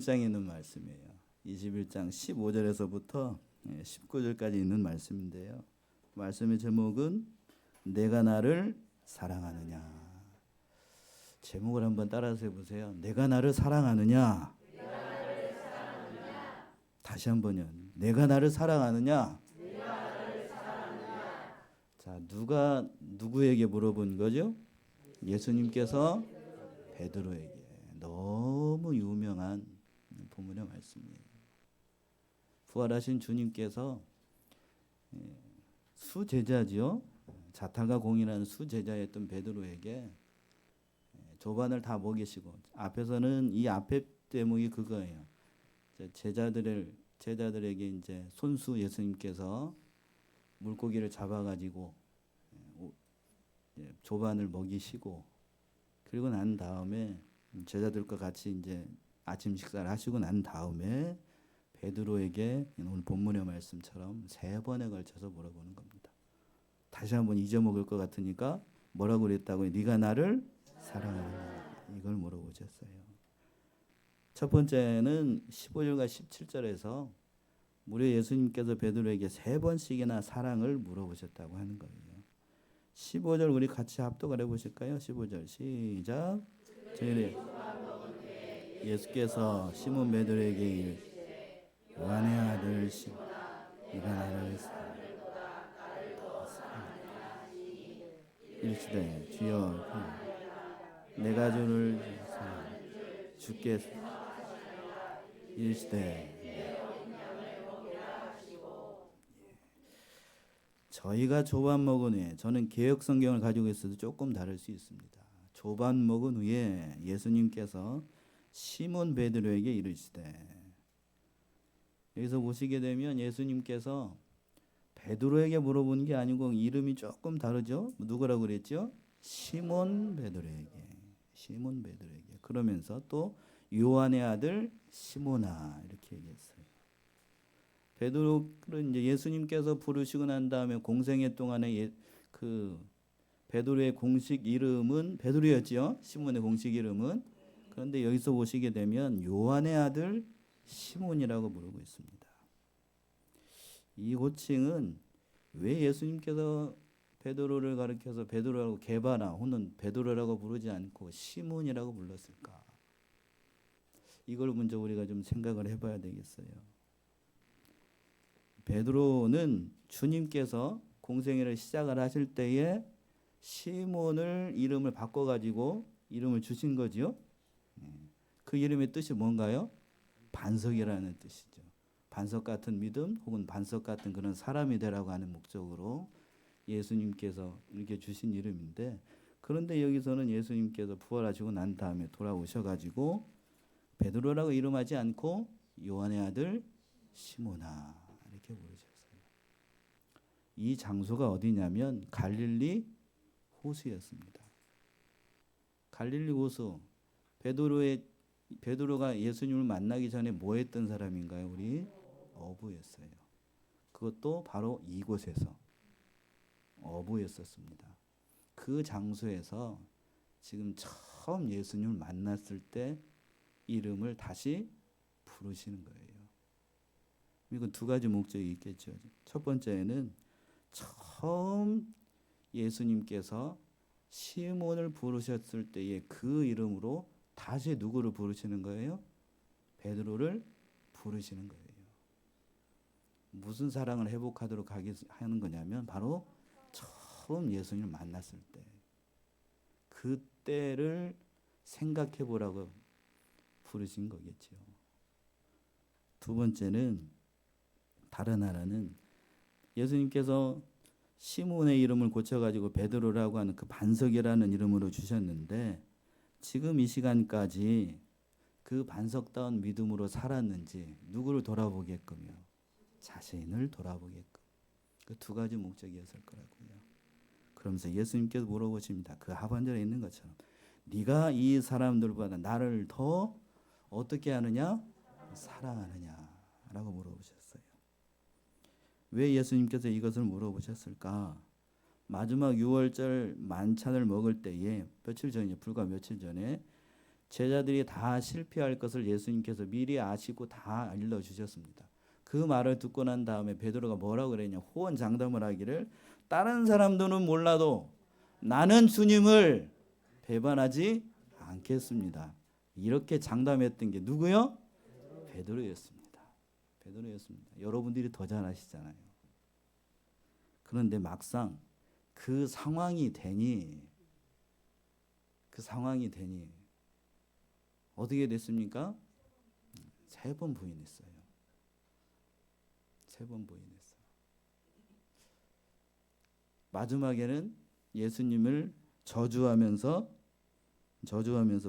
장에 있는 말씀이에요. 21장 15절에서부터 19절까지 있는 말씀인데요. 말씀의 제목은 내가 나를 사랑하느냐. 제목을 한번 따라서 해보세요. 내가 나를 사랑하느냐. 다시 한번요. 내가 나를 사랑하느냐. 자, 누가 누구에게 물어본 거죠? 예수님께서 베드로에게. 너무 유명한 본문의 말씀이에요. 부활하신 주님께서 수제자지요. 자탈과 공인한 수제자였던 베드로에게 조반을 다 먹이시고, 앞에서는 이 앞에 대목이 그거예요. 제자들에게 이제 손수 예수님께서 물고기를 잡아가지고 조반을 먹이시고, 그리고 난 다음에 제자들과 같이 이제 아침 식사를 하시고 난 다음에 베드로에게 오늘 본문의 말씀처럼 3번에 걸쳐서 물어보는 겁니다. 다시 한번 잊어먹을 것 같으니까 뭐라고 그랬다고요? 네가 나를 사랑하느냐, 이걸 물어보셨어요. 첫 번째는 15절과 17절에서 무려 예수님께서 베드로에게 3번씩이나 사랑을 물어보셨다고 하는 거예요. 15절 우리 같이 합독을 해보실까요? 15절 시작. 예수께서 시몬 베드로에게 이르시되 요한의 아들 시몬, 네가 나를 이르시되 주여, 내가 주를 주께서 이르시되 저희가 조반 먹은 후에, 저는 개역 성경을 가지고 있어도 조금 다를 수 있습니다. 조반 먹은 후에 예수님께서 시몬 베드로에게 이르시되, 여기서 보시게 되면 예수님께서 베드로에게 물어보는 게 아니고 이름이 조금 다르죠. 누구라고 그랬죠? 시몬 베드로에게. 시몬 베드로에게. 그러면서 또 요한의 아들 시몬아, 이렇게 얘기했어요. 베드로를 이제 예수님께서 부르시고 난 다음에 공생애 동안에 그 베드로의 공식 이름은 베드로였죠. 시몬의 공식 이름은. 그런데 여기서 보시게 되면 요한의 아들 시몬이라고 부르고 있습니다. 이 호칭은 왜 예수님께서 베드로를 가리켜서 베드로라고 게바나 혹은 베드로라고 부르지 않고 시몬이라고 불렀을까? 이걸 먼저 우리가 좀 생각을 해봐야 되겠어요. 베드로는 주님께서 공생애를 시작을 하실 때에 시몬을 이름을 바꿔가지고 이름을 주신 거지요. 그 이름의 뜻이 뭔가요? 반석이라는 뜻이죠. 반석 같은 믿음 혹은 반석 같은 그런 사람이 되라고 하는 목적으로 예수님께서 이렇게 주신 이름인데, 그런데 여기서는 예수님께서 부활하시고 난 다음에 돌아오셔가지고 베드로라고 이름하지 않고 요한의 아들 시몬아 이렇게 부르셨어요. 이 장소가 어디냐면 갈릴리 호수였습니다. 갈릴리 호수. 베드로가 예수님을 만나기 전에 뭐 했던 사람인가요? 우리 어부였어요. 그것도 바로 이곳에서 어부였었습니다. 그 장소에서 지금 처음 예수님을 만났을 때 이름을 다시 부르시는 거예요. 이건 두 가지 목적이 있겠죠. 첫 번째는 처음 예수님께서 시몬을 부르셨을 때의 그 이름으로 다시 누구를 부르시는 거예요? 베드로를 부르시는 거예요. 무슨 사랑을 회복하도록 하는 거냐면 바로 처음 예수님을 만났을 때, 그때를 생각해 보라고 부르신 거겠죠. 두 번째는, 다른 하나는 예수님께서 시몬의 이름을 고쳐가지고 베드로라고 하는 그 반석이라는 이름으로 주셨는데, 지금 이 시간까지 그 반석다운 믿음으로 살았는지 누구를 돌아보게끔요? 자신을 돌아보게끔. 그 두 가지 목적이었을 거라고요. 그러면서 예수님께서 물어보십니다. 그 하반절에 있는 것처럼 네가 이 사람들보다 나를 더 어떻게 하느냐? 사랑하느냐라고 물어보셨어요. 왜 예수님께서 이것을 물어보셨을까? 마지막 6월절 만찬을 먹을 때에 불과 며칠 전에 제자들이 다 실패할 것을 예수님께서 미리 아시고 다 알려주셨습니다. 그 말을 듣고 난 다음에 베드로가 뭐라고 그랬냐, 호언장담을 하기를 다른 사람들은 몰라도 나는 주님을 배반하지 않겠습니다. 이렇게 장담했던 게 누구요? 베드로였습니다. 베드로였습니다. 여러분들이 더 잘 아시잖아요. 그런데 막상 그 상황이 되니 어떻게 됐습니까? 3번 부인했어요. 3번 부인했어요. 마지막에는 예수님을 저주하면서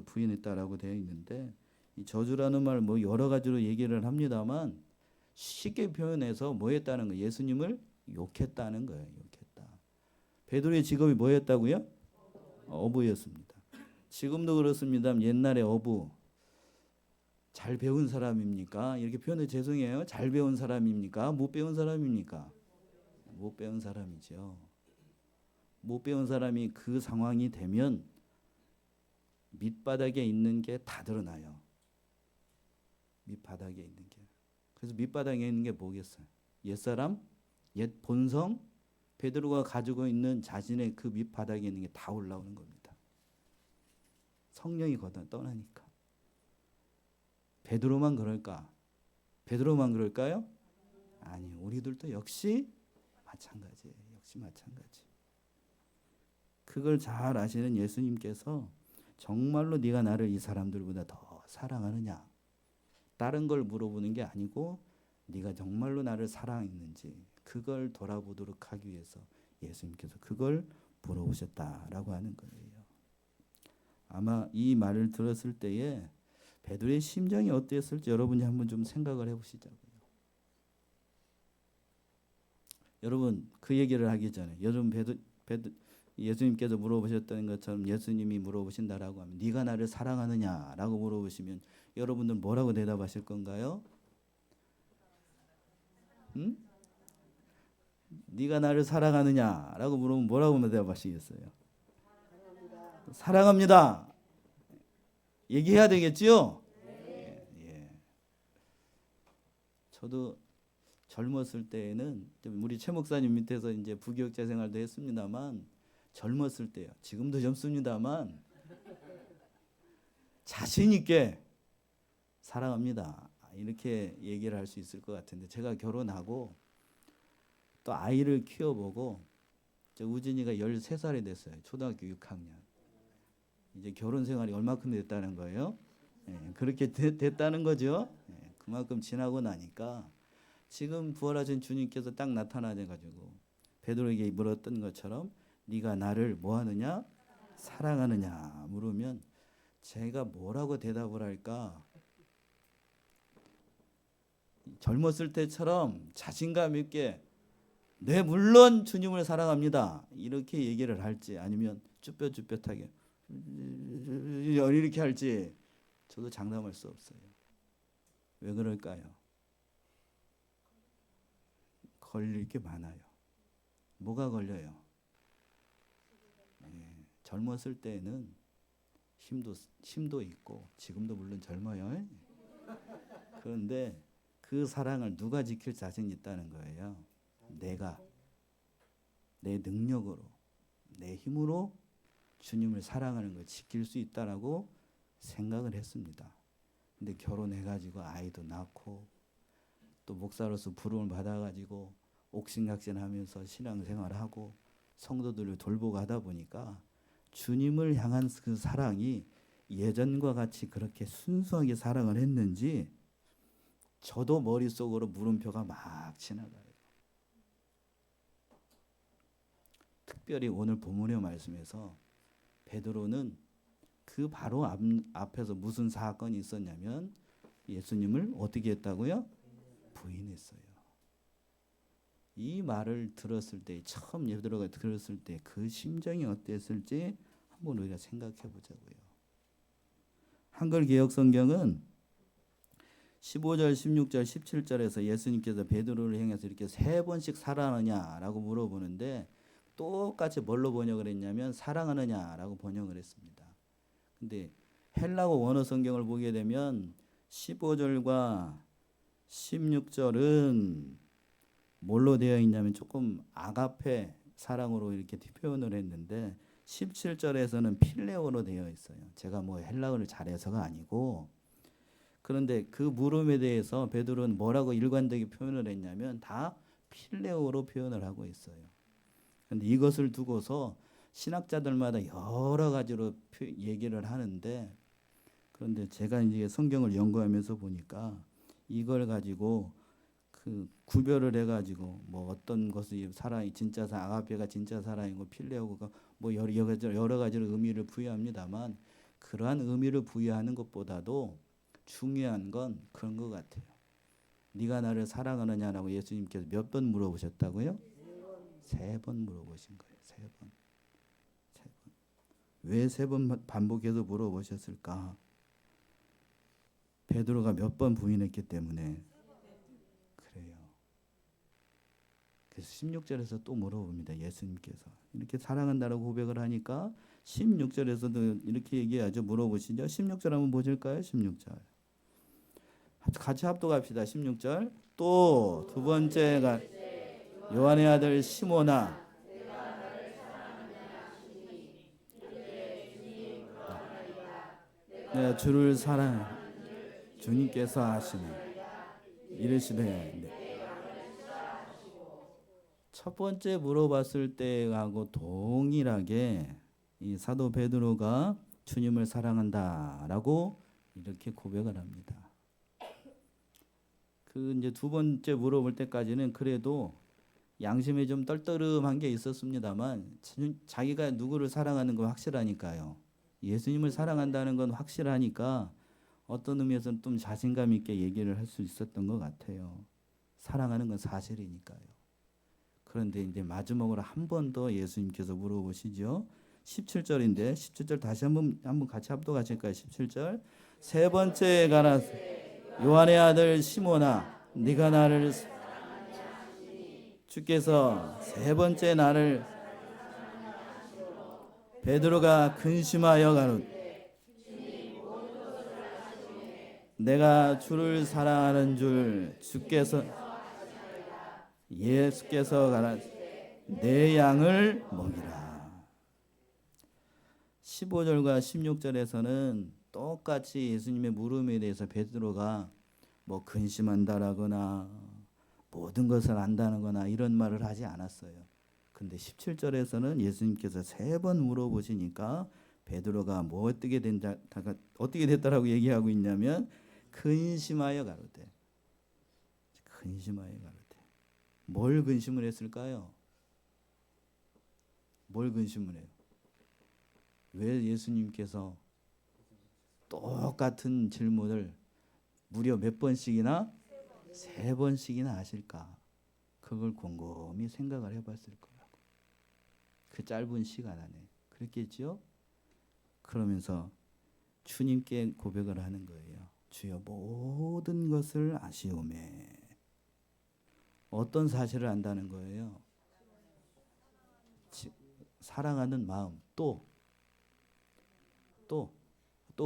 부인했다라고 되어 있는데, 이 저주라는 말 뭐 여러 가지로 얘기를 합니다만 쉽게 표현해서 뭐 했다는 거예요? 예수님을 욕했다는 거예요. 욕했다. 베드로의 직업이 뭐였다고요? 어부였습니다. 지금도 그렇습니다. 옛날에 어부 잘 배운 사람입니까? 이렇게 표현해 죄송해요. 잘 배운 사람입니까? 못 배운 사람입니까? 못 배운 사람이죠. 못 배운 사람이 그 상황이 되면 밑바닥에 있는 게 다 드러나요. 밑바닥에 있는 게. 그래서 밑바닥에 있는 게 뭐겠어요? 옛사람, 옛 본성, 베드로가 가지고 있는 자신의 그 밑바닥에 있는 게 다 올라오는 겁니다. 성령이 떠나니까. 베드로만 그럴까? 베드로만 그럴까요? 아니, 우리들도 역시 마찬가지예요. 역시 마찬가지. 그걸 잘 아시는 예수님께서 정말로 네가 나를 이 사람들보다 더 사랑하느냐? 다른 걸 물어보는 게 아니고 네가 정말로 나를 사랑했는지 그걸 돌아보도록 하기 위해서 예수님께서 그걸 물어보셨다라고 하는 거예요. 아마 이 말을 들었을 때에 베드로의 심정이 어땠을지 여러분이 한번 좀 생각을 해보시자고요. 여러분 그 얘기를 하기 전에 여러분 예수님께서 물어보셨던 것처럼 예수님이 물어보신다라고 하면 네가 나를 사랑하느냐라고 물어보시면 여러분들 뭐라고 대답하실 건가요? 응? 네가 나를 사랑하느냐라고 물으면 뭐라고 대답하시겠어요? 사랑합니다. 얘기해야 되겠지요? 예. 저도 젊었을 때에는 우리 최 목사님 밑에서 이제 부교육자 생활도 했습니다만 젊었을 때요. 지금도 젊습니다만 자신 있게 사랑합니다. 이렇게 얘기를 할 수 있을 것 같은데 제가 결혼하고 또 아이를 키워보고 우진이가 13살이 됐어요. 초등학교 6학년. 이제 결혼 생활이 얼마큼 됐다는 거예요? 예, 그렇게 됐다는 거죠. 예, 그만큼 지나고 나니까 지금 부활하신 주님께서 딱 나타나셔가지고 베드로에게 물었던 것처럼 네가 나를 뭐하느냐? 사랑하느냐? 물으면 제가 뭐라고 대답을 할까? 젊었을 때처럼 자신감 있게 네 물론 주님을 사랑합니다 이렇게 얘기를 할지 아니면 쭈뼛쭈뼛하게 이렇게 할지 저도 장담할 수 없어요. 왜 그럴까요? 걸릴 게 많아요. 뭐가 걸려요? 젊었을 때는 힘도 있고 지금도 물론 젊어요. 그런데 그 사랑을 누가 지킬 자신이 있다는 거예요? 내가 내 능력으로 내 힘으로 주님을 사랑하는 걸 지킬 수 있다라고 생각을 했습니다. 근데 결혼해가지고 아이도 낳고 또 목사로서 부름을 받아가지고 옥신각신하면서 신앙생활하고 성도들을 돌보고 하다 보니까 주님을 향한 그 사랑이 예전과 같이 그렇게 순수하게 사랑을 했는지 저도 머릿속으로 물음표가 막 지나가요. 특별히 오늘 본문의 말씀에서 베드로는 그 바로 앞에서 무슨 사건이 있었냐면 예수님을 어떻게 했다고요? 부인했어요. 이 말을 들었을 때 처음 베드로가 들었을 때 그 심정이 어땠을지 한번 우리가 생각해 보자고요. 한글 개역 성경은 15절, 16절, 17절에서 예수님께서 베드로를 향해서 이렇게 3번씩 사랑하느냐라고 물어보는데 똑같이 뭘로 번역을 했냐면 사랑하느냐라고 번역을 했습니다. 근데 헬라어 원어 성경을 보게 되면 15절과 16절은 뭘로 되어 있냐면 조금 아가페 사랑으로 이렇게 표현을 했는데 17절에서는 필레오로 되어 있어요. 제가 뭐 헬라어를 잘해서가 아니고, 그런데 그 물음에 대해서 베드로는 뭐라고 일관되게 표현을 했냐면 다 필레오로 표현을 하고 있어요. 그런데 이것을 두고서 신학자들마다 여러 가지로 얘기를 하는데, 그런데 제가 이제 성경을 연구하면서 보니까 이걸 가지고 그 구별을 해가지고 뭐 어떤 것이 사랑이 진짜 아가페가 진짜 사랑이고 필레오가 뭐 여러 가지로 의미를 부여합니다만, 그러한 의미를 부여하는 것보다도 중요한 건 그런 것 같아요. 네가 나를 사랑하느냐라고 예수님께서 몇 번 물어보셨다고요? 3번 물어보신 거예요. 3번. 왜 3번 반복해서 물어보셨을까? 베드로가 몇 번 부인했기 때문에 그래요. 그래서 16절에서 또 물어봅니다. 예수님께서 이렇게 사랑한다라고 고백을 하니까 16절에서도 이렇게 얘기하죠. 물어보시죠. 16절 한번 보실까요? 16절 같이 합독합시다. 16절 또 두 번째가 요한의 아들 시몬아, 내가 주를 사랑 주님께서 하시네 이르시되, 첫 번째 물어봤을 때하고 동일하게 이 사도 베드로가 주님을 사랑한다라고 이렇게 고백을 합니다. 그 이제 두 번째 물어볼 때까지는 그래도 양심에 좀 떨떠름한 게 있었습니다만, 자기가 누구를 사랑하는 건 확실하니까요. 예수님을 사랑한다는 건 확실하니까 어떤 의미에서는 좀 자신감 있게 얘기를 할 수 있었던 것 같아요. 사랑하는 건 사실이니까요. 그런데 이제 마지막으로 한 번 더 예수님께서 물어보시죠. 17절인데 17절 다시 한번 같이 합독하실까요? 17절 세 번째 가나 요한의 아들 시몬아, 네가 나를 주께서 세 번째 나를 베드로가 근심하여 가로되 내가 주를 사랑하는 줄 주께서 예수께서 가라사대 내 양을 먹이라. 15절과 16절에서는 똑같이 예수님의 물음에 대해서 베드로가 뭐 근심한다라거나 모든 것을 안다거나 이런 말을 하지 않았어요. 근데 17절에서는 예수님께서 3번 물어보시니까 베드로가 뭐 어떻게 됐다라고 얘기하고 있냐면 근심하여 가로되. 근심하여 가로되. 뭘 근심을 했을까요? 뭘 근심을 해요? 왜 예수님께서 똑같은 질문을 무려 몇 번씩이나? 3번씩이나 하실까? 그걸 곰곰이 생각을 해봤을 거라고. 그 짧은 시간 안에. 그랬겠죠? 그러면서 주님께 고백을 하는 거예요. 주여 모든 것을 아시오매. 어떤 사실을 안다는 거예요? 사랑하는 마음. 또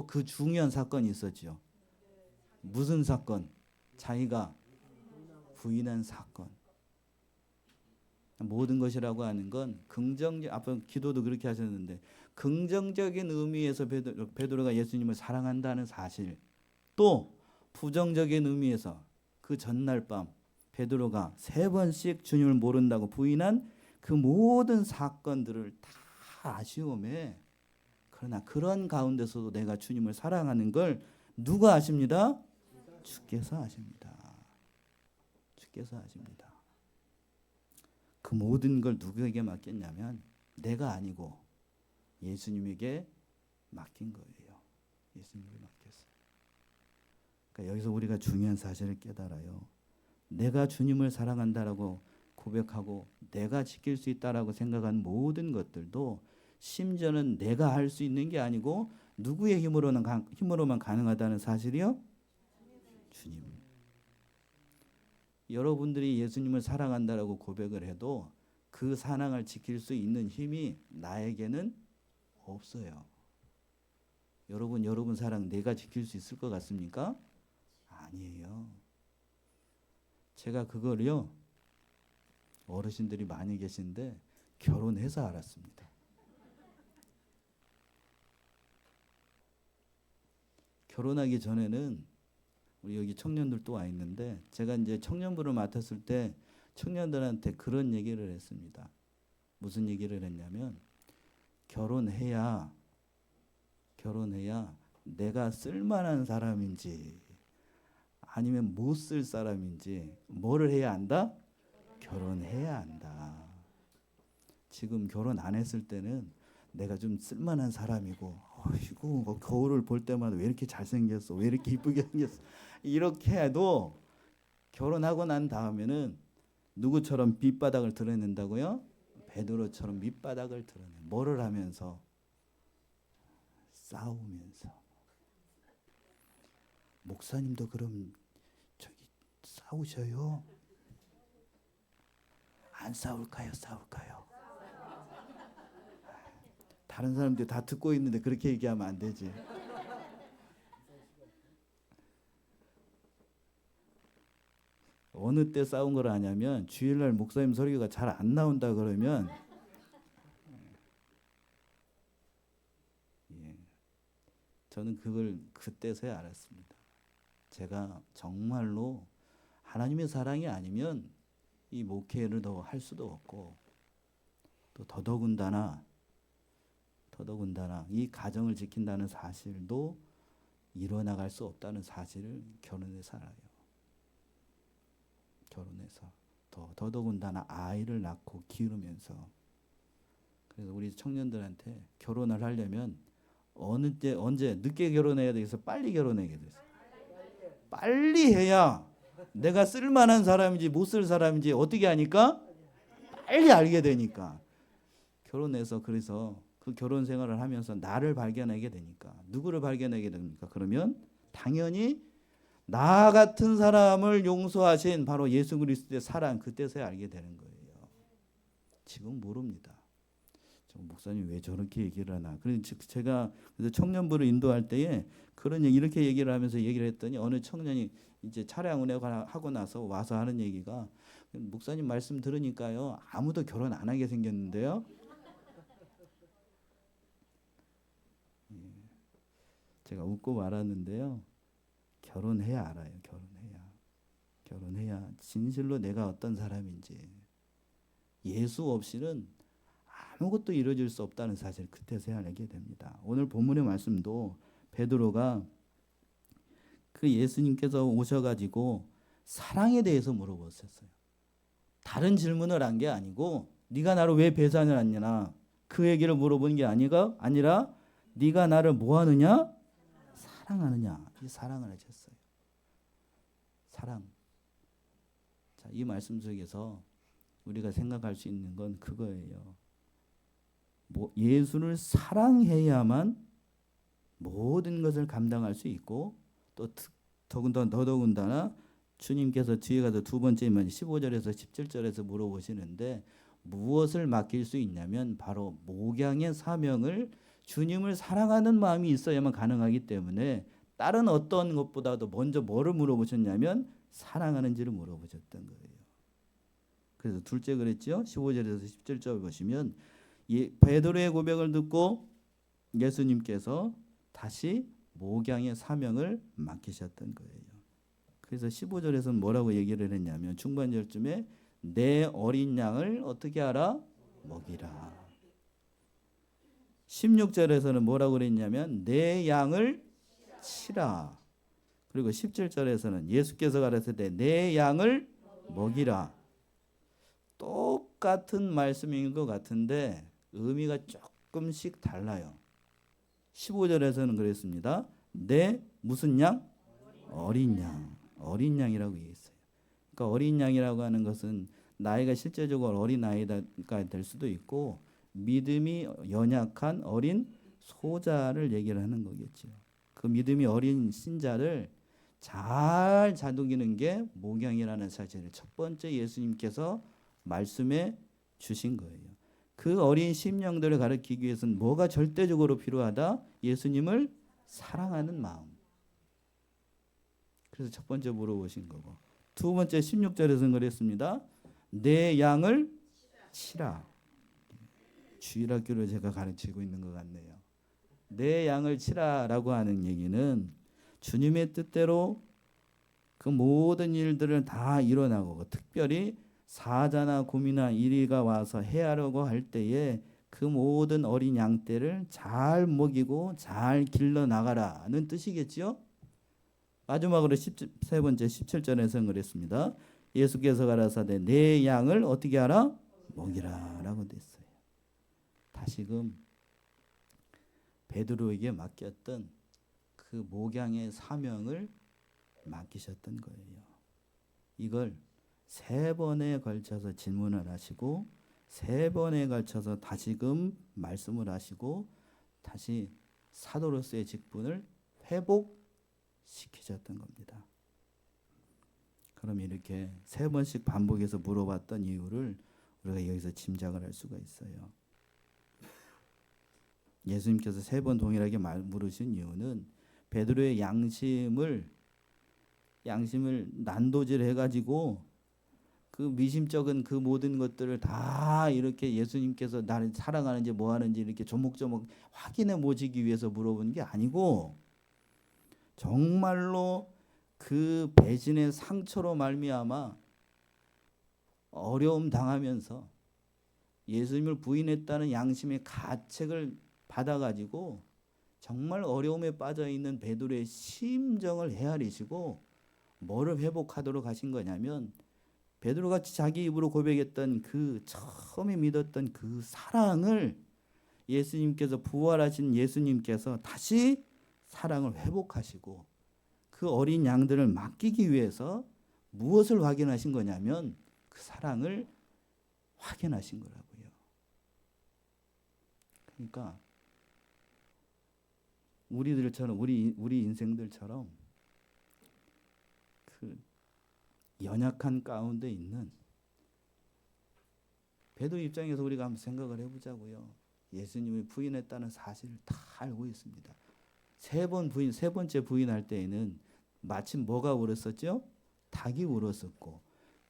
그 중요한 사건이 있었죠. 무슨 사건? 자기가 부인한 사건. 모든 것이라고 하는 건 앞에 기도도 그렇게 하셨는데 긍정적인 의미에서 베드로가 예수님을 사랑한다는 사실, 또 부정적인 의미에서 그 전날 밤 베드로가 3번씩 주님을 모른다고 부인한 그 모든 사건들을 다 아시오매. 그러나 그런 가운데서도 내가 주님을 사랑하는 걸 누가 아십니다? 주께서 아십니다. 주께서 아십니다. 그 모든 걸 누구에게 맡겼냐면 내가 아니고 예수님에게 맡긴 거예요. 예수님에게 맡겼어요. 그러니까 여기서 우리가 중요한 사실을 깨달아요. 내가 주님을 사랑한다라고 고백하고 내가 지킬 수 있다라고 생각한 모든 것들도 심지어는 내가 할 수 있는 게 아니고 누구의 힘으로만 가능하다는 사실이요? 주님. 여러분들이 예수님을 사랑한다라고 고백을 해도 그 사랑을 지킬 수 있는 힘이 나에게는 없어요. 여러분 사랑 내가 지킬 수 있을 것 같습니까? 아니에요. 제가 그걸요, 어르신들이 많이 계신데 결혼해서 알았습니다. 결혼하기 전에는 우리 여기 청년들도 와 있는데 제가 이제 청년부를 맡았을 때 청년들한테 그런 얘기를 했습니다. 무슨 얘기를 했냐면 결혼해야 내가 쓸만한 사람인지 아니면 못 쓸 사람인지 뭐를 해야 한다? 결혼해야 한다. 지금 결혼 안 했을 때는 내가 좀 쓸만한 사람이고 어이구 거울을 볼 때마다 왜 이렇게 잘생겼어, 왜 이렇게 이쁘게 생겼어, 이렇게 해도 결혼하고 난 다음에는 누구처럼 밑바닥을 드러낸다고요? 베드로처럼 밑바닥을 드러내. 뭐를 하면서? 싸우면서. 목사님도 그럼 저기 싸우셔요? 안 싸울까요? 싸울까요? 다른 사람들이 다 듣고 있는데 그렇게 얘기하면 안 되지. 어느 때 싸운 걸 아냐면 주일날 목사님 설교가 잘 안 나온다 그러면 예, 저는 그걸 그때서야 알았습니다. 제가 정말로 하나님의 사랑이 아니면 이 목회를 더 할 수도 없고 또 더더군다나 이 가정을 지킨다는 사실도 이뤄나갈 수 없다는 사실을 결혼해서 알아요. 결혼해서 더더군다나 아이를 낳고 기르면서. 그래서 우리 청년들한테 결혼을 하려면 언제 늦게 결혼해야 되겠어? 빨리 결혼해야 되겠어? 빨리 해야 내가 쓸만한 사람인지 못 쓸 사람인지 어떻게 하니까? 빨리 알게 되니까. 결혼해서 그래서 그 결혼 생활을 하면서 나를 발견하게 되니까. 누구를 발견하게 됩니까? 그러면 당연히 나 같은 사람을 용서하신 바로 예수 그리스도의 사랑, 그때서야 알게 되는 거예요. 지금 모릅니다. 목사님 왜 저렇게 얘기를 하나. 그래서 제가 청년부를 인도할 때에 그런 이렇게 얘기를 하면서 얘기를 했더니 어느 청년이 이제 차량 운행하고 나서 와서 하는 얘기가 목사님 말씀 들으니까요 아무도 결혼 안 하게 생겼는데요. 제가 웃고 말았는데요. 결혼해야 알아요. 결혼해야 진실로 내가 어떤 사람인지. 예수 없이는 아무것도 이루어질 수 없다는 사실 그때서야 알게 됩니다. 오늘 본문의 말씀도 베드로가 그 예수님께서 오셔가지고 사랑에 대해서 물어보셨어요. 다른 질문을 한 게 아니고 네가 나를 왜 배반을 하느냐 그 얘기를 물어본 게 아니라 네가 나를 뭐 하느냐? 사랑하느냐? 이 사랑을 하셨어요. 사랑. 자, 이 말씀 속에서 우리가 생각할 수 있는 건 그거예요. 예수를 사랑해야만 모든 것을 감당할 수 있고 또 더더군다나 주님께서 뒤에 가서 두 번째면 15절에서 17절에서 물어보시는데 무엇을 맡길 수 있냐면 바로 목양의 사명을 주님을 사랑하는 마음이 있어야만 가능하기 때문에 다른 어떤 것보다도 먼저 뭐를 물어보셨냐면 사랑하는지를 물어보셨던 거예요. 그래서 둘째 그랬죠. 15절에서 17절 보시면 베드로의 고백을 듣고 예수님께서 다시 목양의 사명을 맡기셨던 거예요. 그래서 15절에서는 뭐라고 얘기를 했냐면 중반절쯤에 내 어린 양을 어떻게 하라? 먹이라. 16절에서는 뭐라고 그랬냐면 내 양을 치라. 그리고 17절에서는 예수께서 가르칠 때 내 양을 먹이라. 똑같은 말씀인 것 같은데 의미가 조금씩 달라요. 15절에서는 그랬습니다. 내 무슨 양? 어린 양. 어린 양이라고 얘기했어요. 그러니까 어린 양이라고 하는 것은 나이가 실제적으로 어린 아이가 될 수도 있고 믿음이 연약한 어린 소자를 얘기를 하는 거겠죠. 그 믿음이 어린 신자를 잘 다독이는 게 목양이라는 사실을 첫 번째 예수님께서 말씀해 주신 거예요. 그 어린 심령들을 가르치기 위해서는 뭐가 절대적으로 필요하다? 예수님을 사랑하는 마음. 그래서 첫 번째 물어보신 거고. 두 번째 16절에서 그랬습니다. 내 양을 치라. 주일학교를 제가 가르치고 있는 것 같네요. 내 양을 치라라고 하는 얘기는 주님의 뜻대로 그 모든 일들을 다 일어나고 특별히 사자나 곰이나 이리가 와서 해하려고 할 때에 그 모든 어린 양떼를 잘 먹이고 잘 길러 나가라는 뜻이겠지요. 마지막으로 세 번째 17절에서 그랬습니다. 예수께서 가라사대 내 양을 어떻게 하라? 먹이라라고 됐어요. 다시금 베드로에게 맡겼던 그 목양의 사명을 맡기셨던 거예요. 이걸 세 번에 걸쳐서 질문을 하시고 세 번에 걸쳐서 다시금 말씀을 하시고 다시 사도로서의 직분을 회복시키셨던 겁니다. 그럼 이렇게 세 번씩 반복해서 물어봤던 이유를 우리가 여기서 짐작을 할 수가 있어요. 예수님께서 세 번 동일하게 물으신 이유는 베드로의 양심을 난도질 해가지고 그 미심쩍은 그 모든 것들을 다 이렇게 예수님께서 나를 사랑하는지 뭐 하는지 이렇게 조목조목 확인해 보시기 위해서 물어본 게 아니고 정말로 그 배신의 상처로 말미암아 어려움 당하면서 예수님을 부인했다는 양심의 가책을 받아가지고 정말 어려움에 빠져 있는 베드로의 심정을 헤아리시고 뭐를 회복하도록 하신 거냐면 베드로가 자기 입으로 고백했던 그 처음에 믿었던 그 사랑을 예수님께서 부활하신 예수님께서 다시 사랑을 회복하시고 그 어린 양들을 맡기기 위해서 무엇을 확인하신 거냐면 그 사랑을 확인하신 거라고요. 그러니까 우리들처럼 우리 인생들처럼 그 연약한 가운데 있는 베드로 입장에서 우리가 한번 생각을 해보자고요. 예수님을 부인했다는 사실을 다 알고 있습니다. 세 번째 부인할 때에는 마침 뭐가 울었었죠? 닭이 울었었고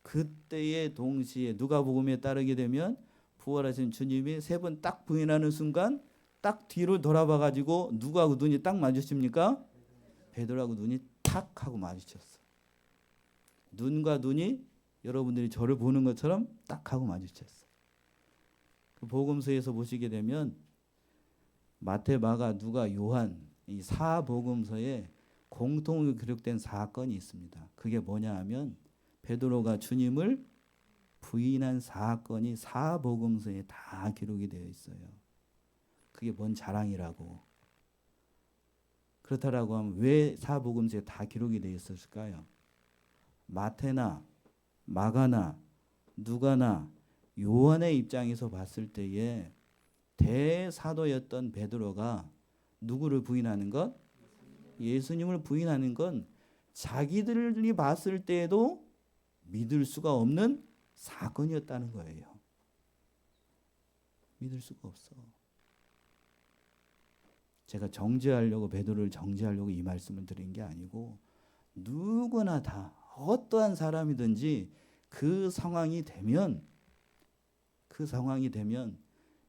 그때에 동시에 누가복음에 따르게 되면 부활하신 주님이 세 번 딱 부인하는 순간 딱 뒤로 돌아봐 가지고 누구하고 눈이 딱 마주칩니까? 베드로하고 눈이 탁 하고 마주쳤어. 눈과 눈이 여러분들이 저를 보는 것처럼 딱 하고 마주쳤어. 그 복음서에서 보시게 되면 마태, 마가, 누가, 요한 이 사복음서에 공통으로 기록된 사건이 있습니다. 그게 뭐냐 하면 베드로가 주님을 부인한 사건이 사복음서에 다 기록이 되어 있어요. 그게 뭔 자랑이라고. 그렇다라고 하면 왜 사복음서에 다 기록이 되어 있었을까요? 마태나 마가나 누가나 요한의 입장에서 봤을 때에 대사도였던 베드로가 누구를 부인하는 것? 예수님을 부인하는 건 자기들이 봤을 때에도 믿을 수가 없는 사건이었다는 거예요. 믿을 수가 없어. 제가 정죄하려고 베드로를 정죄하려고 이 말씀을 드린 게 아니고 누구나 다 어떠한 사람이든지 그 상황이 되면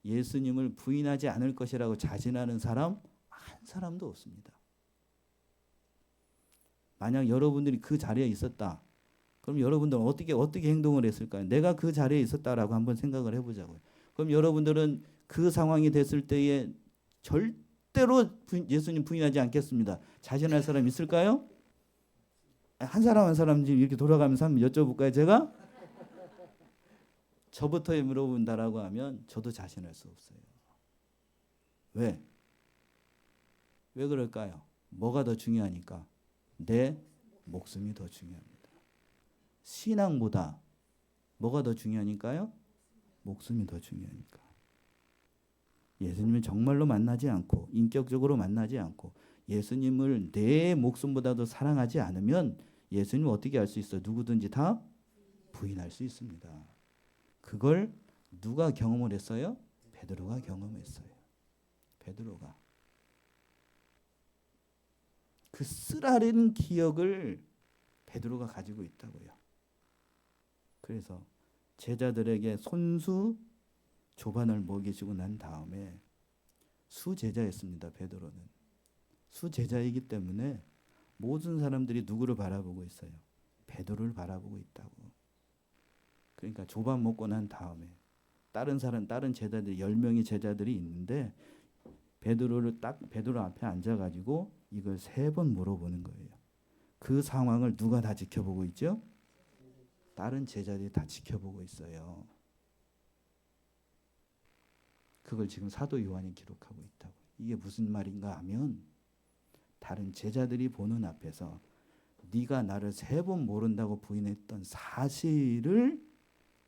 예수님을 부인하지 않을 것이라고 자신하는 사람 한 사람도 없습니다. 만약 여러분들이 그 자리에 있었다. 그럼 여러분들은 어떻게 행동을 했을까요? 내가 그 자리에 있었다라고 한번 생각을 해보자고요. 그럼 여러분들은 그 상황이 됐을 때에 절대로 예수님 부인하지 않겠습니다. 자신할 사람 있을까요? 한 사람 한 사람 지금 이렇게 돌아가면서 한번 여쭤볼까요? 제가 저부터 물어본다라고 하면 저도 자신할 수 없어요. 왜 그럴까요? 뭐가 더 중요하니까? 내 목숨이 더 중요합니다. 신앙보다 뭐가 더 중요하니까요? 목숨이 더 중요하니까. 예수님을 정말로 만나지 않고 인격적으로 만나지 않고 예수님을 내 목숨보다도 사랑하지 않으면 예수님을 어떻게 할 수 있어요? 누구든지 다 부인할 수 있습니다. 그걸 누가 경험을 했어요? 베드로가 경험했어요. 베드로가. 그 쓰라린 기억을 베드로가 가지고 있다고요. 그래서 제자들에게 손수 조반을 먹이시고 난 다음에 수제자였습니다. 베드로는 수제자이기 때문에 모든 사람들이 누구를 바라보고 있어요? 베드로를 바라보고 있다고. 그러니까 조반 먹고 난 다음에 다른 제자들 10명의 제자들이 있는데 베드로 앞에 앉아가지고 이걸 3번 물어보는 거예요. 그 상황을 누가 다 지켜보고 있죠? 다른 제자들이 다 지켜보고 있어요. 그걸 지금 사도 요한이 기록하고 있다고. 이게 무슨 말인가 하면 다른 제자들이 보는 앞에서 네가 나를 3번 모른다고 부인했던 사실을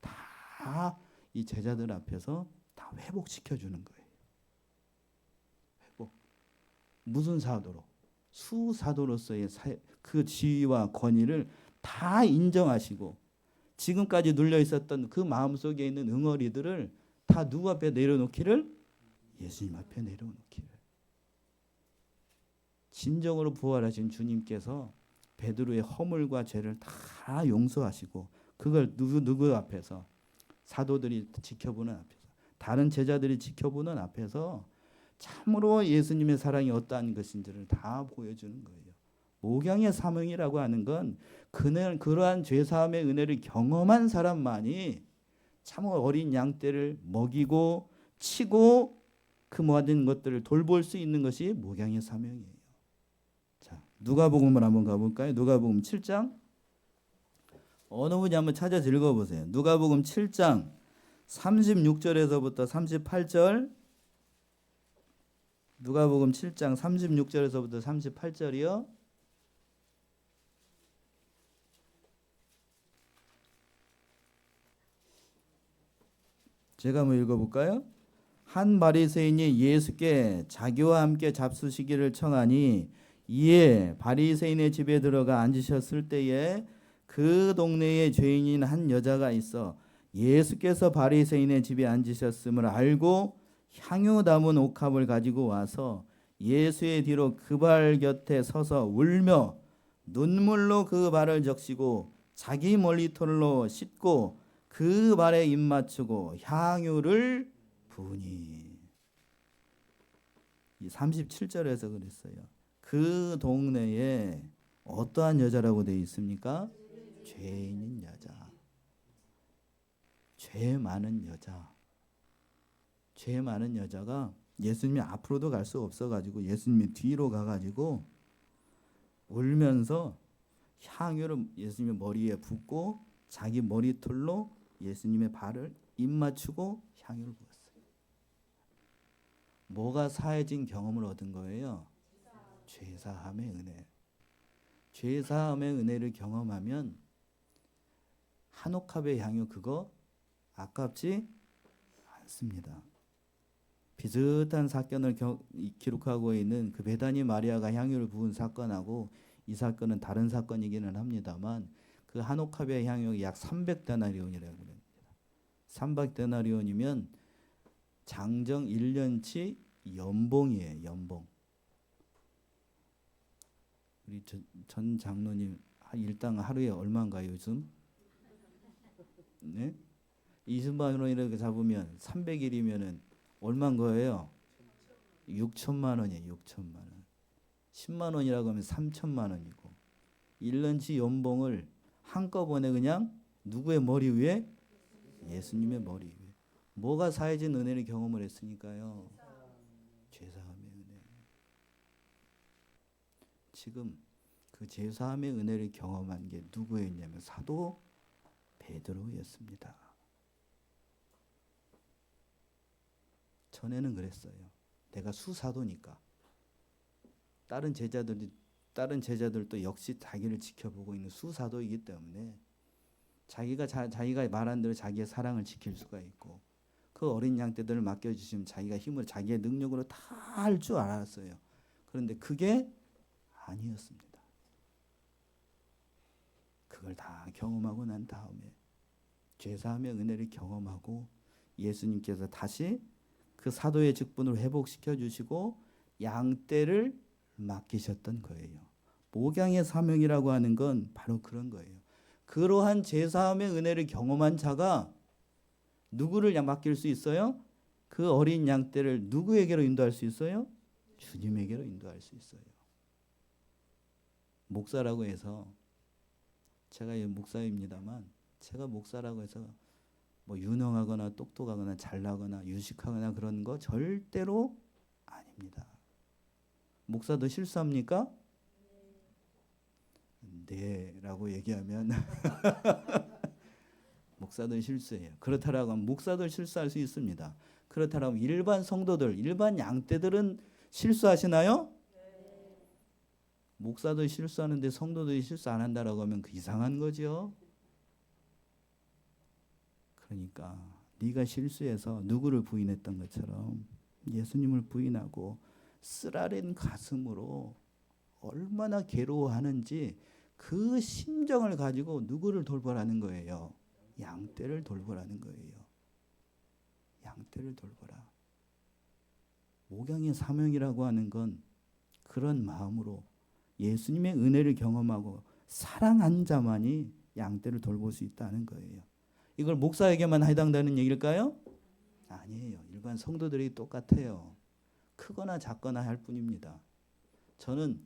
다 이 제자들 앞에서 다 회복시켜 주는 거예요. 회복. 무슨 사도로? 수사도로서의 그 지위와 권위를 다 인정하시고 지금까지 눌려 있었던 그 마음속에 있는 응어리들을 다 누구 앞에 내려놓기를? 예수님 앞에 내려놓기를. 진정으로 부활하신 주님께서 베드로의 허물과 죄를 다 용서하시고 그걸 누구 앞에서? 사도들이 지켜보는 앞에서, 다른 제자들이 지켜보는 앞에서 참으로 예수님의 사랑이 어떠한 것인지를 다 보여주는 거예요. 목양의 사명이라고 하는 건 그러한 죄사함의 은혜를 경험한 사람만이 참 어린 양떼를 먹이고 치고 그 모든 것들을 돌볼 수 있는 것이 목양의 사명이에요. 자, 누가복음을 한번 가볼까요? 누가복음 7장. 어느 분이 한번 찾아서 읽어보세요. 누가복음 7장 36절에서부터 38절. 누가복음 7장 36절에서부터 38절이요. 제가 한번 읽어볼까요? 한 바리새인이 예수께 자기와 함께 잡수시기를 청하니 이에 바리새인의 집에 들어가 앉으셨을 때에 그 동네에 죄인인 한 여자가 있어 예수께서 바리새인의 집에 앉으셨음을 알고 향유 담은 옥합을 가지고 와서 예수의 뒤로 그 발 곁에 서서 울며 눈물로 그 발을 적시고 자기 머리털로 씻고 그 발에 입 맞추고 향유를 부으니. 37절에서 그랬어요. 그 동네에 어떠한 여자라고 되어 있습니까? 죄인인 여자. 죄 많은 여자. 죄 많은 여자가 예수님이 앞으로도 갈 수 없어가지고 예수님이 뒤로 가가지고 울면서 향유를 예수님의 머리에 붓고 자기 머리털로 예수님의 발을 입 맞추고 향유를 부었어요. 뭐가 사해진 경험을 얻은 거예요? 죄사함의 은혜. 죄사함의 은혜를 경험하면 한 옥합의 향유 그거 아깝지 않습니다. 비슷한 사건을 기록하고 있는 그 베다니 마리아가 향유를 부은 사건하고 이 사건은 다른 사건이기는 합니다만 그 한 옥합의 향유가 약 300데나리온이라고 합니다. 300데나리온이면 장정 1년치 연봉이에요. 연봉. 우리 전 장로님 일당 하루에 얼마인가요 요즘? 네? 20만 원 이렇게 잡으면 300일이면은 얼마인 거예요? 6천만 원이에요. 6천만 원. 10만 원이라고 하면 3천만 원이고 1년치 연봉을 한꺼번에 그냥 누구의 머리 위에? 예수님의 머리 위에. 뭐가 사해진 은혜를 경험을 했으니까요. 죄사함의 은혜. 지금 그 죄사함의 은혜를 경험한 게 누구였냐면 사도 베드로였습니다. 전에는 그랬어요. 내가 수사도니까 다른 제자들도 역시 자기를 지켜보고 있는 수사도이기 때문에 자기가 말한 대로 자기의 사랑을 지킬 수가 있고 그 어린 양떼들을 맡겨주시면 자기가 힘을 자기의 능력으로 다 할 줄 알았어요. 그런데 그게 아니었습니다. 그걸 다 경험하고 난 다음에 죄사함의 은혜를 경험하고 예수님께서 다시 그 사도의 직분을 회복시켜 주시고 양떼를 맡기셨던 거예요. 목양의 사명이라고 하는 건 바로 그런 거예요. 그러한 제사함의 은혜를 경험한 자가 누구를 맡길 수 있어요? 그 어린 양떼를 누구에게로 인도할 수 있어요? 주님에게로 인도할 수 있어요. 목사라고 해서, 제가 목사입니다만, 제가 목사라고 해서 뭐 유능하거나 똑똑하거나 잘나거나 유식하거나 그런 거 절대로 아닙니다. 목사도 실수합니까? 네 라고 얘기하면 목사도 실수해요. 그렇다라고 하면 목사도 실수할 수 있습니다. 그렇다라고 하면 일반 성도들, 일반 양떼들은 실수하시나요? 목사도 실수하는데 성도들이 실수 안 한다라고 하면 그 이상한 거죠. 그러니까 네가 실수해서 누구를 부인했던 것처럼 예수님을 부인하고 쓰라린 가슴으로 얼마나 괴로워하는지 그 심정을 가지고 누구를 돌보라는 거예요? 양떼를 돌보라는 거예요. 양떼를 돌보라. 목양의 사명이라고 하는 건 그런 마음으로 예수님의 은혜를 경험하고 사랑한 자만이 양떼를 돌볼 수 있다는 거예요. 이걸 목사에게만 해당되는 얘기일까요? 아니에요. 일반 성도들이 똑같아요. 크거나 작거나 할 뿐입니다. 저는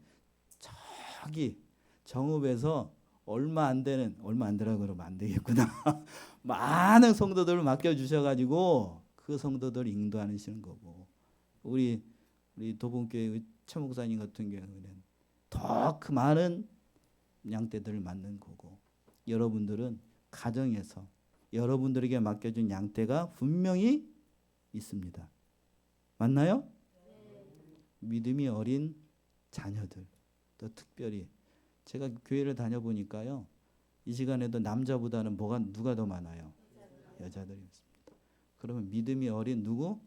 저기 정읍에서 얼마 안 되라고 그러면 안 되겠구나. 많은 성도들을 맡겨주셔가지고 그 성도들을 인도하시는 거고, 우리 도봉교회 최 목사님 같은 경우는 더 그 많은 양떼들을 맡는 거고, 여러분들은 가정에서 여러분들에게 맡겨준 양떼가 분명히 있습니다. 맞나요? 믿음이 어린 자녀들, 또 특별히 제가 교회를 다녀보니까요, 이 시간에도 남자보다는 누가 더 많아요? 여자들이 있습니다. 그러면 믿음이 어린 누구?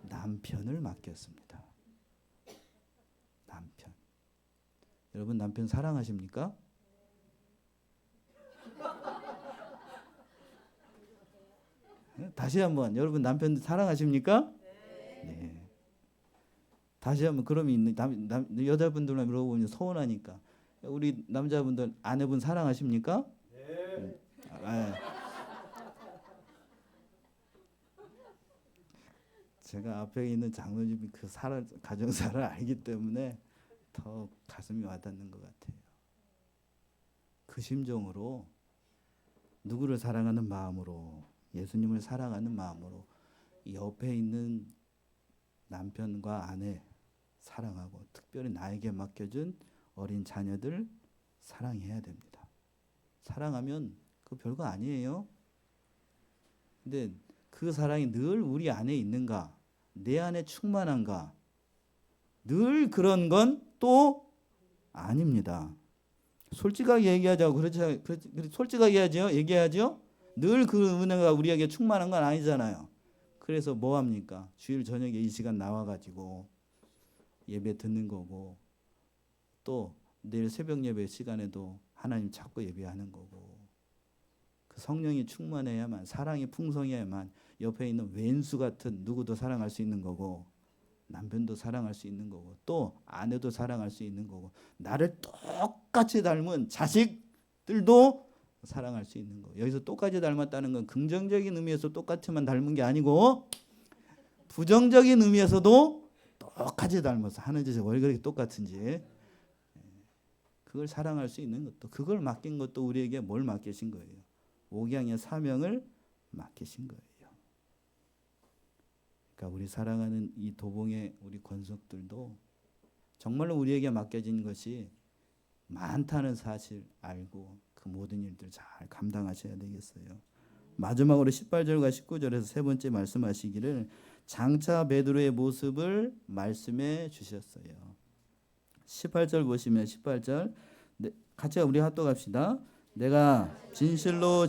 남편을 맡겼습니다. 남편. 여러분 남편 사랑하십니까? 다시 한번, 여러분 남편 사랑하십니까? 네. 다시 한번, 그러면 여자분들만 물어보면 서운하니까, 우리 남자분들 아내분 사랑하십니까? 네. 제가 앞에 있는 장로님이 그 가정사를 알기 때문에 더 가슴이 와닿는 것 같아요. 그 심정으로 누구를 사랑하는 마음으로, 예수님을 사랑하는 마음으로 옆에 있는 남편과 아내 사랑하고, 특별히 나에게 맡겨준 어린 자녀들 사랑해야 됩니다. 사랑하면 그 별거 아니에요. 근데 그 사랑이 늘 우리 안에 있는가, 내 안에 충만한가, 늘 그런 건 또 아닙니다. 솔직하게 얘기하자고. 그렇지, 솔직하게 얘기하죠. 늘 그 은혜가 우리에게 충만한 건 아니잖아요. 그래서 뭐 합니까? 주일 저녁에 이 시간 나와가지고 예배 듣는 거고, 또 내일 새벽 예배 시간에도 하나님 찾고 예배하는 거고, 그 성령이 충만해야만, 사랑이 풍성해야만 옆에 있는 왼수 같은 누구도 사랑할 수 있는 거고, 남편도 사랑할 수 있는 거고, 또 아내도 사랑할 수 있는 거고, 나를 똑같이 닮은 자식들도 사랑할 수 있는 거. 여기서 똑같이 닮았다는 건 긍정적인 의미에서 똑같이만 닮은 게 아니고, 부정적인 의미에서도 똑같이 닮아서 하는 짓이 왜 그렇게 똑같은지, 그걸 사랑할 수 있는 것도, 그걸 맡긴 것도 우리에게 뭘 맡기신 거예요? 목양의 사명을 맡기신 거예요. 그러니까 우리 사랑하는 이 도봉의 우리 권속들도 정말로 우리에게 맡겨진 것이 많다는 사실 알고 그 모든 일들 잘 감당하셔야 되겠어요. 마지막으로 18절과 19절에서 세 번째 말씀하시기를 장차 베드로의 모습을 말씀해 주셨어요. 18절 보시면, 18절 같이 우리 합독합시다. 내가 진실로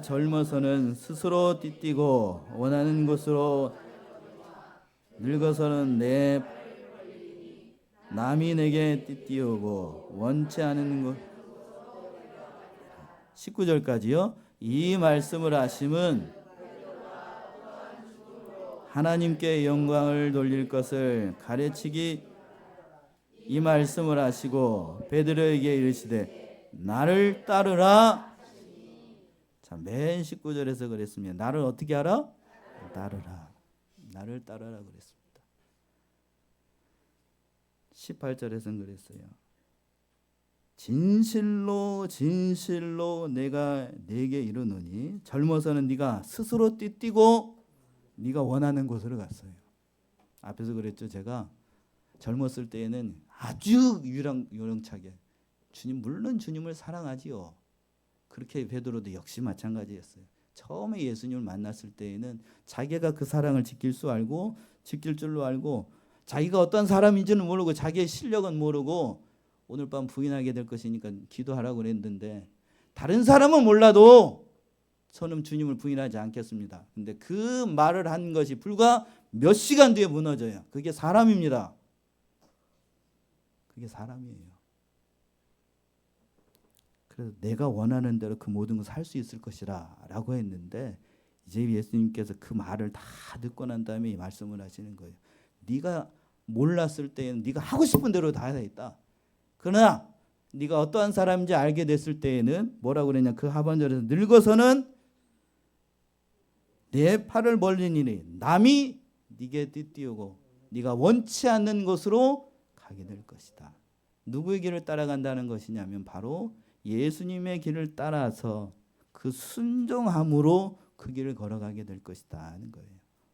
젊어서는 스스로 띠뛰고 원하는 곳으로, 늙어서는 남이 내게 띠띠우고 원치 않은 곳. 19절까지요. 이 말씀을 하심은 하나님께 영광을 돌릴 것을 가르치기, 이 말씀을 하시고 베드로에게 이르시되 나를 따르라. 자, 맨 19절에서 그랬습니다. 나를 어떻게 하라? 따르라. 나를 따르라 그랬습니다. 18절에서는 그랬어요. 진실로 진실로 내가 네게 이르노니 젊어서는 네가 스스로 띠뛰고 네가 원하는 곳으로 갔어요. 앞에서 그랬죠. 제가 젊었을 때에는 아주 유령차게 주님, 물론 주님을 사랑하지요. 그렇게 베드로도 역시 마찬가지였어요. 처음에 예수님을 만났을 때에는 자기가 그 사랑을 지킬 줄로 알고 자기가 어떤 사람인지는 모르고 자기의 실력은 모르고 오늘 밤 부인하게 될 것이니까 기도하라고 그랬는데 다른 사람은 몰라도 저는 주님을 부인하지 않겠습니다. 근데 그 말을 한 것이 불과 몇 시간 뒤에 무너져요. 그게 사람입니다. 그게 사람이에요. 그래서 내가 원하는 대로 그 모든 것을 할 수 있을 것이라 라고 했는데 이제 예수님께서 그 말을 다 듣고 난 다음에 이 말씀을 하시는 거예요. 네가 몰랐을 때에는 네가 하고 싶은 대로 다 했다. 그러나 네가 어떠한 사람인지 알게 됐을 때에는 뭐라고 그랬냐? 그 하반절에서 늙어서는 내 팔을 벌리니 남이 네게 띠띠우고 네가 원치 않는 곳으로 가게 될 것이다. 누구의 길을 따라간다는 것이냐면 바로 예수님의 길을 따라서 그 순종함으로 그 길을 걸어가게 될 것이다 하는 거예요.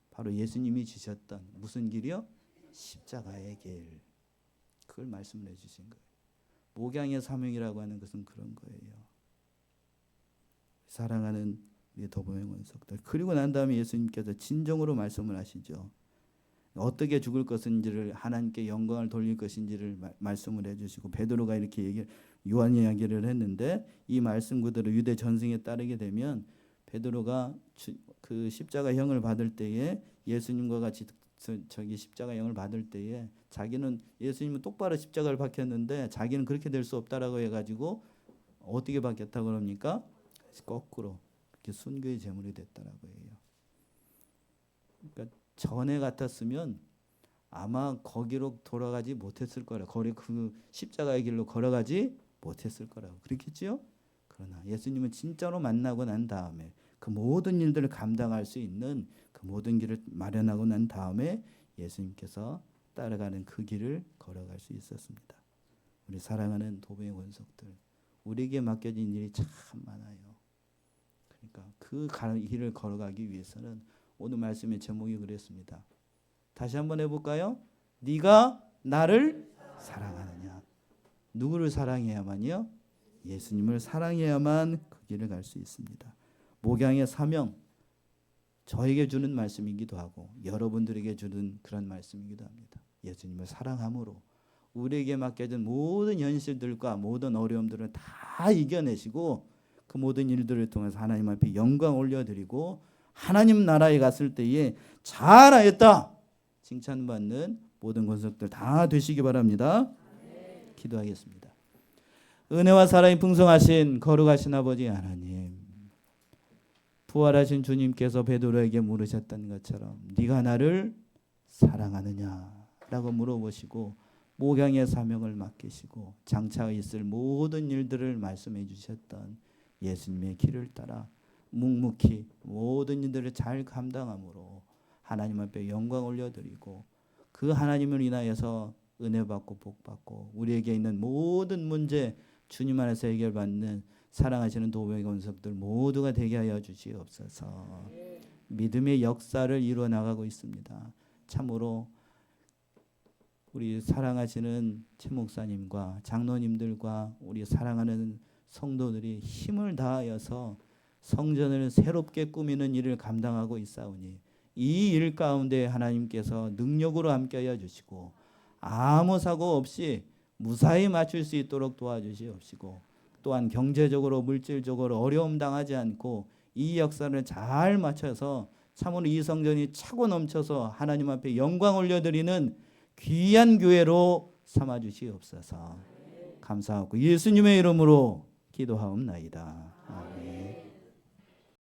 바로 예수님이 주셨던 무슨 길이요? 십자가의 길. 그걸 말씀을 해주신 거예요. 목양의 사명이라고 하는 것은 그런 거예요. 사랑하는 우리 도범의 원석들. 그리고 난 다음에 예수님께서 진정으로 말씀을 하시죠. 어떻게 죽을 것인지를 하나님께 영광을 돌릴 것인지를 말씀을 해주시고 베드로가 이렇게 요한 이야기를 했는데 이 말씀 그대로 유대 전승에 따르게 되면 베드로가 그 십자가형을 받을 때에 예수님과 같이 저기 십자가형을 받을 때에 자기는 예수님은 똑바로 십자가를 박혔는데 자기는 그렇게 될 수 없다라고 해가지고 어떻게 박혔다고 그럽니까? 거꾸로 그렇게 순교의 제물이 됐다라고 해요. 그러니까 전에 같았으면 아마 거기로 돌아가지 못했을 거라. 거기 그 십자가의 길로 걸어가지 못했을 거라고 그렇겠지요. 그러나 예수님은 진짜로 만나고 난 다음에 그 모든 일들을 감당할 수 있는 그 모든 길을 마련하고 난 다음에 예수님께서 따라가는 그 길을 걸어갈 수 있었습니다. 우리 사랑하는 도배의 원석들, 우리에게 맡겨진 일이 참 많아요. 그러니까 그 길을 걸어가기 위해서는 오늘 말씀의 제목이 그랬습니다. 다시 한번 해볼까요? 네가 나를 사랑하느냐. 누구를 사랑해야만요? 예수님을 사랑해야만 그 길을 갈 수 있습니다. 목양의 사명, 저에게 주는 말씀이기도 하고 여러분들에게 주는 그런 말씀이기도 합니다. 예수님을 사랑함으로 우리에게 맡겨진 모든 현실들과 모든 어려움들을 다 이겨내시고 그 모든 일들을 통해서 하나님 앞에 영광 올려드리고 하나님 나라에 갔을 때에 잘하였다 칭찬받는 모든 권속들 다 되시기 바랍니다. 기도하겠습니다. 은혜와 사랑이 풍성하신 거룩하신 아버지 하나님, 부활하신 주님께서 베드로에게 물으셨던 것처럼 네가 나를 사랑하느냐라고 물어보시고 목양의 사명을 맡기시고 장차 있을 모든 일들을 말씀해 주셨던 예수님의 길을 따라 묵묵히 모든 일들을 잘 감당함으로 하나님 앞에 영광 올려드리고 그 하나님을 인하여서 은혜 받고 복 받고 우리에게 있는 모든 문제 주님 안에서 해결받는 사랑하시는 도병의 권속들 모두가 되게 하여 주시옵소서. 믿음의 역사를 이루어 나가고 있습니다. 참으로 우리 사랑하시는 최 목사님과 장로님들과 우리 사랑하는 성도들이 힘을 다하여서 성전을 새롭게 꾸미는 일을 감당하고 있사오니 이 일 가운데 하나님께서 능력으로 함께하여 주시고 아무 사고 없이 무사히 마칠 수 있도록 도와주시옵시고 또한 경제적으로 물질적으로 어려움 당하지 않고 이 역사를 잘 맞춰서 참으로 이 성전이 차고 넘쳐서 하나님 앞에 영광 올려드리는 귀한 교회로 삼아 주시옵소서. 감사하고 예수님의 이름으로 기도하옵나이다.